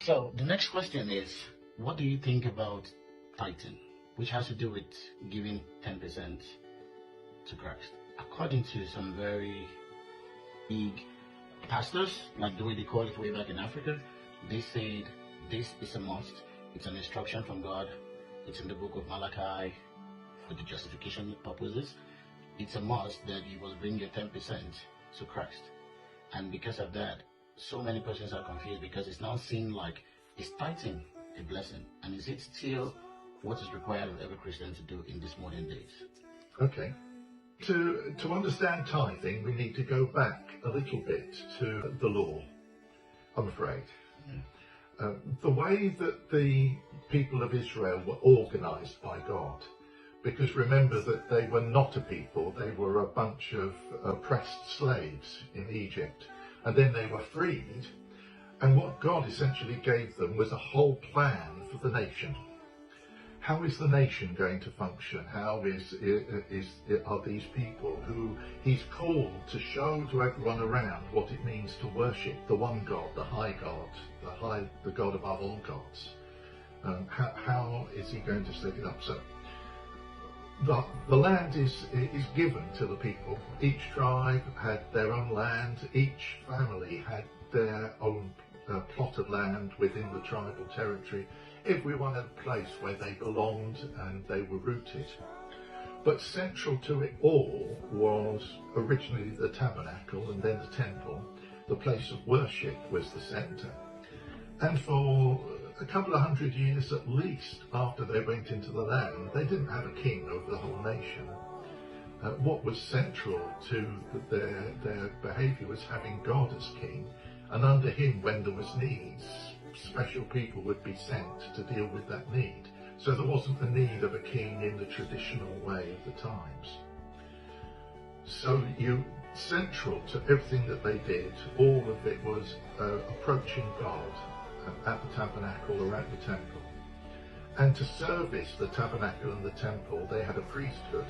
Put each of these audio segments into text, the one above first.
So the next question is, what do you think about tithing, which has to do with giving 10% to Christ? According to some very big pastors, like the way they call it way back in Africa, they said this is a must. It's an instruction from God. It's in the book of Malachi for the justification purposes. It's a must that you will bring your 10% to Christ. And because of that, so many persons are confused because it's now seen like, is tithing a blessing? And is it still what is required of every Christian to do in these modern days? Okay. To understand tithing, we need to go back a little bit to the law, I'm afraid. The way that the people of Israel were organised by God, because remember that they were not a people, they were a bunch of oppressed slaves in Egypt, and then they were freed, and what God essentially gave them was a whole plan for the nation. How is the nation going to function? How are these people who he's called to show to everyone around what it means to worship the one God, the high God, the God above all gods? How is he going to set it up? So the land is given to the people. Each tribe had their own land. Each family had their own plot of land within the tribal territory. Everyone had a place where they belonged and they were rooted. But central to it all was originally the tabernacle and then the temple. The place of worship was the centre. And for a couple of hundred years at least after they went into the land, they didn't have a king over the whole nation. What was central to their behaviour was having God as king, and under him, when there was needs, special people would be sent to deal with that need. So there wasn't the need of a king in the traditional way of the times. So central to everything that they did, all of it was approaching God at the tabernacle or at the temple. And to service the tabernacle and the temple, they had a priesthood.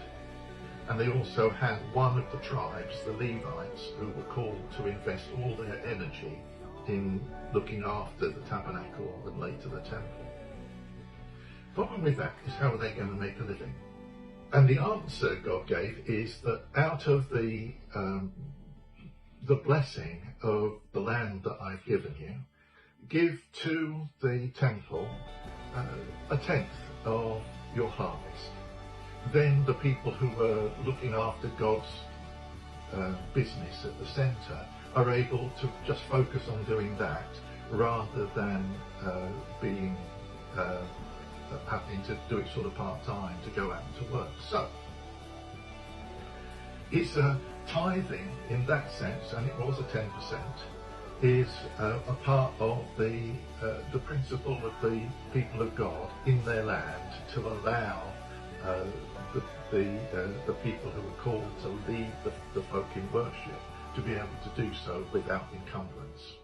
And they also had one of the tribes, the Levites, who were called to invest all their energy in looking after the tabernacle and later the temple. Problem with that is, how are they going to make a living? And the answer God gave is that out of the blessing of the land that I've given you, give to the temple a tenth of your harvest. Then the people who were looking after God's business at the centre are able to just focus on doing that rather than having to do it sort of part-time to go out to work. So it's a tithing in that sense, and it was a 10%, is a part of the principle of the people of God in their land to allow the people who are called to lead the folk in worship to be able to do so without encumbrance.